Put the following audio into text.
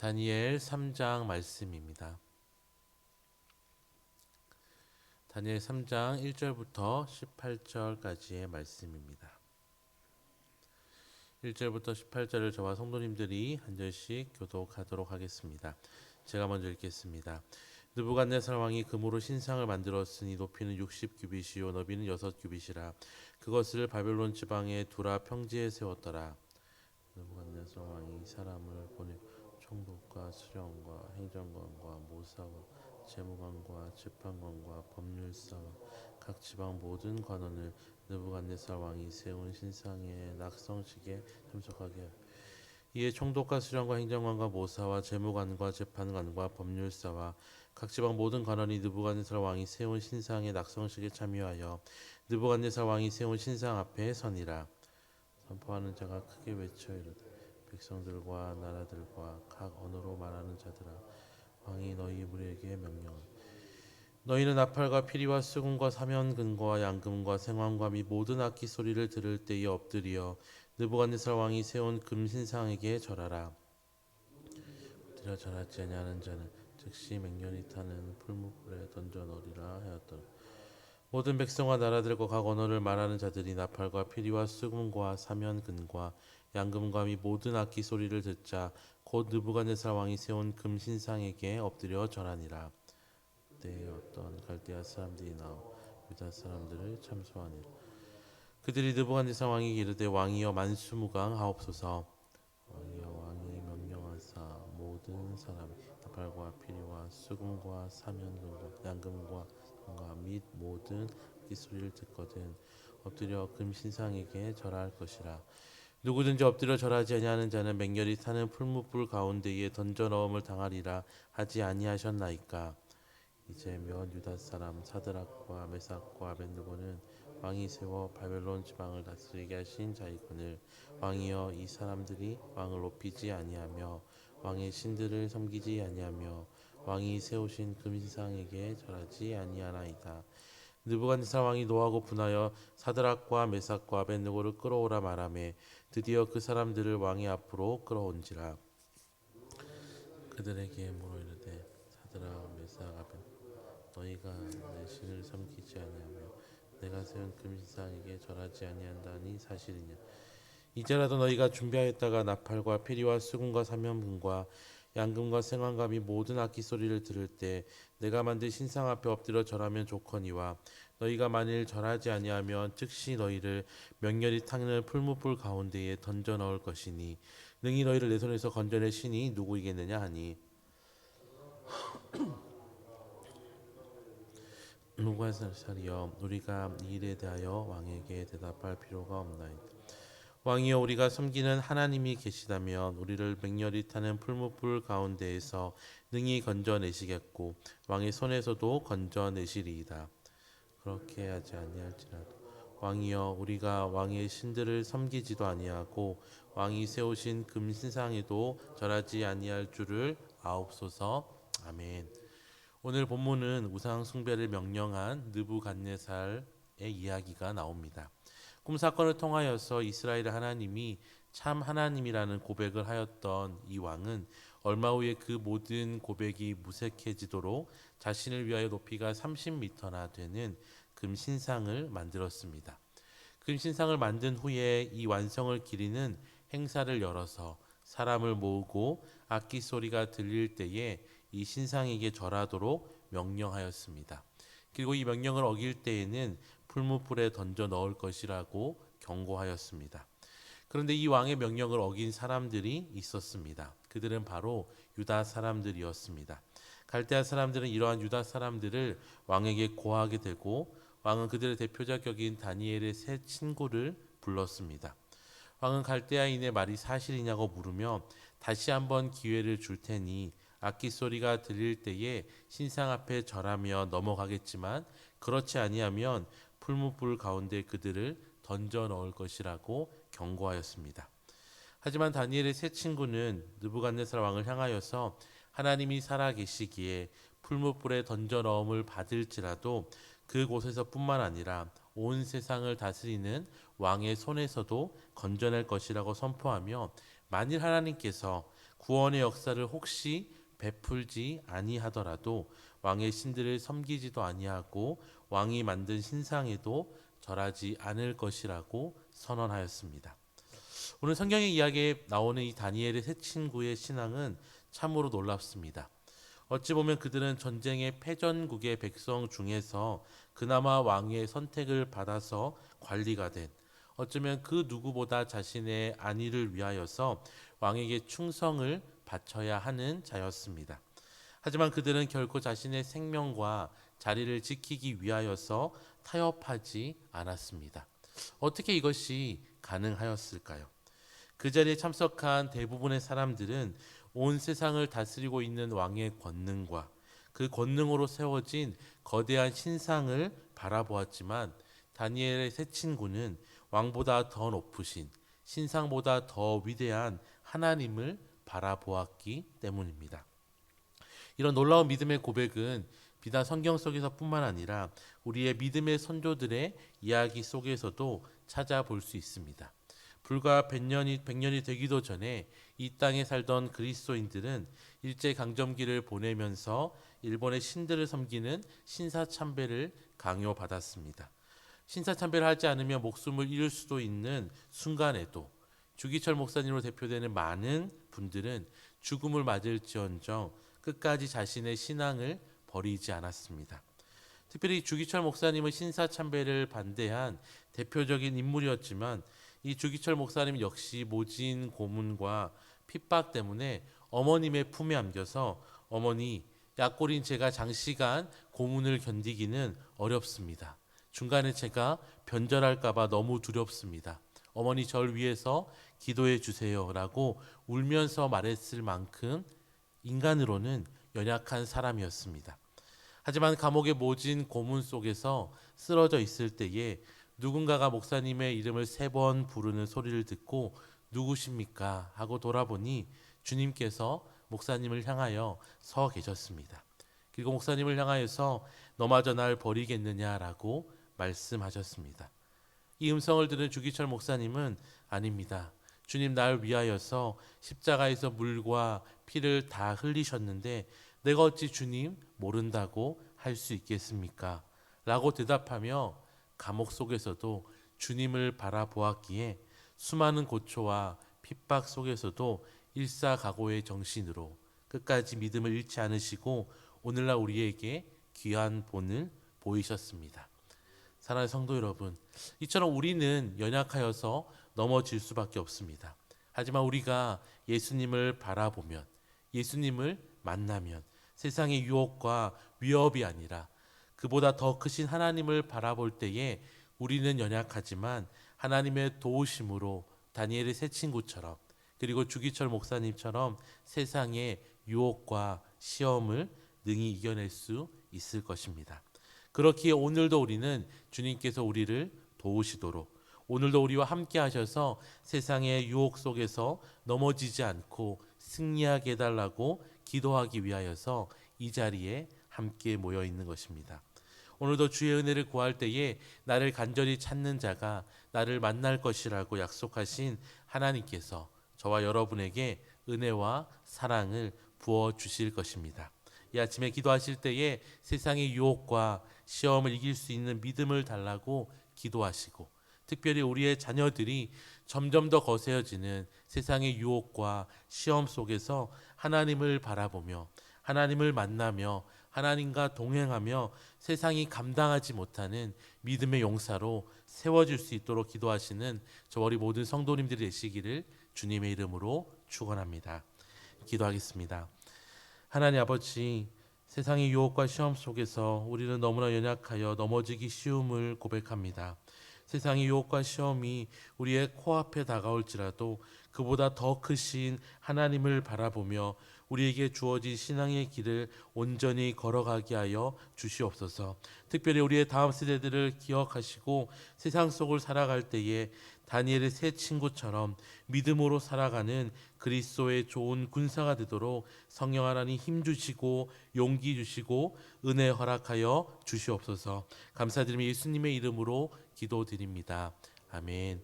다니엘 3장 말씀입니다. 다니엘 3장 1절부터 18절까지의 말씀입니다. 1절부터 18절을 저와 성도님들이 한 절씩 교독하도록 하겠습니다. 제가 먼저 읽겠습니다. 느부갓네살 왕이 금으로 신상을 만들었으니 높이는 60규빗이요 너비는 6규빗이라. 그것을 바벨론 지방의 두라 평지에 세웠더라. 느부갓네살 왕이 사람을 보내 총독과 수령과 행정관과 모사와 재무관과 재판관과 법률사와 각 지방 모든 관원을 느부갓네살 왕이 세운 신상의 낙성식에 참석하게 하여 이에 총독과 수령과 행정관과 모사와 재무관과 재판관과 법률사와 각 지방 모든 관원이 느부갓네살 왕이 세운 신상의 낙성식에 참여하여 느부갓네살 왕이 세운 신상 앞에 서니라. 선포하는 자가 크게 외쳐 이르되 백성들과 나라들과 각 언어로 말하는 자들아, 왕이 너희 무리에게 명령하라. 너희는 나팔과 피리와 수금과 사면금과 양금과 생황과 및 모든 악기 소리를 들을 때에 엎드려 느부갓네살 왕이 세운 금신상에게 절하라. 엎드려 절하지 아니하는 자는 즉시 맹렬히 타는 풀무불에 던져 넣으리라 하였더라. 모든 백성과 나라들과 각 언어를 말하는 자들이 나팔과 피리와 수금과 사면금과 양금과 및 모든 악기 소리를 듣자 곧 느부갓네살 왕이 세운 금신상에게 엎드려 절하니라. 그때 어떤 갈대아 사람들이 나와 유다 사람들을 참소하니라. 그들이 느부갓네살 왕에게 이르되 왕이여 만수무강하옵소서. 왕이여 왕이 명령하사 모든 사람이 나팔과 피리와 수금과 사면금과 양금과 및 모든 악기 소리를 듣거든 엎드려 금신상에게 절할 것이라. 누구든지 엎드려 절하지 아니하는 자는 맹렬히 타는 풀무불 가운데에 던져 넣음을 당하리라 하지 아니하셨나이까. 이제면 유다 사람 사드락과 메삭과 아벤느고는 왕이 세워 바벨론 지방을 다스리게 하신 자이거늘 왕이여 이 사람들이 왕을 높이지 아니하며 왕의 신들을 섬기지 아니하며 왕이 세우신 금신상에게 절하지 아니하나이다. 느부갓네살 왕이 노하고 분하여 사드락과 메삭과 아벤느고를 끌어오라 말하매 드디어 그 사람들을 왕의 앞으로 끌어온지라. 그들에게 물어 이르되 사드락 메삭 아벤느고 너희가 내 신을 섬기지 아니하며 내가 세운 금신상에게 절하지 아니한다니 사실이냐. 이제라도 너희가 준비하였다가 나팔과 피리와 수금과 사면금과 양금과 생황과 및 모든 악기 소리를 들을 때 내가 만든 신상 앞에 엎드려 절하면 좋거니와 너희가 만일 절하지 아니하면 즉시 너희를 맹렬히 타는 풀무불 가운데에 던져 넣을 것이니 능히 너희를 내 손에서 건져낼 신이 누구이겠느냐 하니 느부갓네살이여 우리가 이 일에 대하여 왕에게 대답할 필요가 없나이다. 왕이여 우리가 섬기는 하나님이 계시다면 우리를 맹렬히 타는 풀무불 가운데에서 능히 건져내시겠고 왕의 손에서도 건져내시리이다. 그렇게 하지 아니할지라도 왕이여 우리가 왕의 신들을 섬기지도 아니하고 왕이 세우신 금신상에도 절하지 아니할 줄을 아옵소서. 아멘. 오늘 본문은 우상 숭배를 명령한 느부갓네살의 이야기가 나옵니다. 꿈 사건을 통하여서 이스라엘 하나님이 참 하나님이라는 고백을 하였던 이 왕은 얼마 후에 그 모든 고백이 무색해지도록 자신을 위하여 높이가 30m나 되는 금신상을 만들었습니다. 금신상을 만든 후에 이 완성을 기리는 행사를 열어서 사람을 모으고 악기 소리가 들릴 때에 이 신상에게 절하도록 명령하였습니다. 그리고 이 명령을 어길 때에는 풀무불에 던져 넣을 것이라고 경고하였습니다. 그런데 이 왕의 명령을 어긴 사람들이 있었습니다. 그들은 바로 유다 사람들이었습니다. 갈대아 사람들은 이러한 유다 사람들을 왕에게 고하게 되고 왕은 그들의 대표적인 다니엘의 세 친구를 불렀습니다. 왕은 갈대아인의 말이 사실이냐고 물으며 다시 한번 기회를 줄 테니 악기 소리가 들릴 때에 신상 앞에 절하며 넘어가겠지만 그렇지 아니하면 풀무불 가운데 그들을 던져 넣을 것이라고 경고하였습니다. 하지만 다니엘의 세 친구는 느부갓네살 왕을 향하여서 하나님이 살아계시기에 풀무불에 던져 넣음을 받을지라도 그곳에서뿐만 아니라 온 세상을 다스리는 왕의 손에서도 건져낼 것이라고 선포하며 만일 하나님께서 구원의 역사를 혹시 베풀지 아니하더라도 왕의 신들을 섬기지도 아니하고 왕이 만든 신상에도 절하지 않을 것이라고 선언하였습니다. 오늘 성경의 이야기에 나오는 이 다니엘의 세 친구의 신앙은 참으로 놀랍습니다. 어찌 보면 그들은 전쟁의 패전국의 백성 중에서 그나마 왕의 선택을 받아서 관리가 된, 어쩌면 그 누구보다 자신의 안위를 위하여서 왕에게 충성을 바쳐야 하는 자였습니다. 하지만 그들은 결코 자신의 생명과 자리를 지키기 위하여서 타협하지 않았습니다. 어떻게 이것이 가능하였을까요? 그 자리에 참석한 대부분의 사람들은 온 세상을 다스리고 있는 왕의 권능과 그 권능으로 세워진 거대한 신상을 바라보았지만, 다니엘의 세 친구는 왕보다 더 높으신, 신상보다 더 위대한 하나님을 바라보았기 때문입니다. 이런 놀라운 믿음의 고백은 비단 성경 속에서뿐만 아니라 우리의 믿음의 선조들의 이야기 속에서도 찾아볼 수 있습니다. 불과 100년이 되기도 전에 이 땅에 살던 그리스도인들은 일제강점기를 보내면서 일본의 신들을 섬기는 신사참배를 강요받았습니다. 신사참배를 하지 않으면 목숨을 잃을 수도 있는 순간에도 주기철 목사님으로 대표되는 많은 분들은 죽음을 맞을지언정 끝까지 자신의 신앙을 버리지 않았습니다. 특별히 주기철 목사님은 신사참배를 반대한 대표적인 인물이었지만, 이 주기철 목사님 역시 모진 고문과 핍박 때문에 어머님의 품에 안겨서 어머니, 약골인 제가 장시간 고문을 견디기는 어렵습니다. 중간에 제가 변절할까봐 너무 두렵습니다. 어머니 절 위해서 기도해 주세요 라고 울면서 말했을 만큼 인간으로는 연약한 사람이었습니다. 하지만 감옥의 모진 고문 속에서 쓰러져 있을 때에 누군가가 목사님의 이름을 3번 부르는 소리를 듣고 누구십니까? 하고 돌아보니 주님께서 목사님을 향하여 서 계셨습니다. 그리고 목사님을 향하여서 너마저 날 버리겠느냐라고 말씀하셨습니다. 이 음성을 들은 주기철 목사님은 아닙니다. 주님 날 위하여서 십자가에서 물과 피를 다 흘리셨는데 내가 어찌 주님 모른다고 할 수 있겠습니까? 라고 대답하며 감옥 속에서도 주님을 바라보았기에 수많은 고초와 핍박 속에서도 일사각오의 정신으로 끝까지 믿음을 잃지 않으시고 오늘날 우리에게 귀한 본을 보이셨습니다. 사랑하는 성도 여러분, 이처럼 우리는 연약하여서 넘어질 수밖에 없습니다. 하지만 우리가 예수님을 바라보면, 예수님을 만나면 세상의 유혹과 위협이 아니라 그보다 더 크신 하나님을 바라볼 때에 우리는 연약하지만 하나님의 도우심으로 다니엘의 세 친구처럼, 그리고 주기철 목사님처럼 세상의 유혹과 시험을 능히 이겨낼 수 있을 것입니다. 그렇기에 오늘도 우리는 주님께서 우리를 도우시도록, 오늘도 우리와 함께 하셔서 세상의 유혹 속에서 넘어지지 않고 승리하게 해달라고 기도하기 위하여서 이 자리에 함께 모여 있는 것입니다. 오늘도 주의 은혜를 구할 때에 나를 간절히 찾는 자가 나를 만날 것이라고 약속하신 하나님께서 저와 여러분에게 은혜와 사랑을 부어주실 것입니다. 이 아침에 기도하실 때에 세상의 유혹과 시험을 이길 수 있는 믿음을 달라고 기도하시고, 특별히 우리의 자녀들이 점점 더 거세어지는 세상의 유혹과 시험 속에서 하나님을 바라보며 하나님을 만나며 하나님과 동행하며 세상이 감당하지 못하는 믿음의 용사로 세워질 수 있도록 기도하시는 저와 우리 모든 성도님들이 되시기를 주님의 이름으로 축원합니다. 기도하겠습니다. 하나님 아버지, 세상의 유혹과 시험 속에서 우리는 너무나 연약하여 넘어지기 쉬움을 고백합니다. 세상의 유혹과 시험이 우리의 코앞에 다가올지라도 그보다 더 크신 하나님을 바라보며 우리에게 주어진 신앙의 길을 온전히 걸어가게 하여 주시옵소서. 특별히 우리의 다음 세대들을 기억하시고 세상 속을 살아갈 때에 다니엘의 세 친구처럼 믿음으로 살아가는 그리스도의 좋은 군사가 되도록 성령 하나님 힘 주시고 용기 주시고 은혜 허락하여 주시옵소서. 감사드리며 예수님의 이름으로 기도드립니다. 아멘.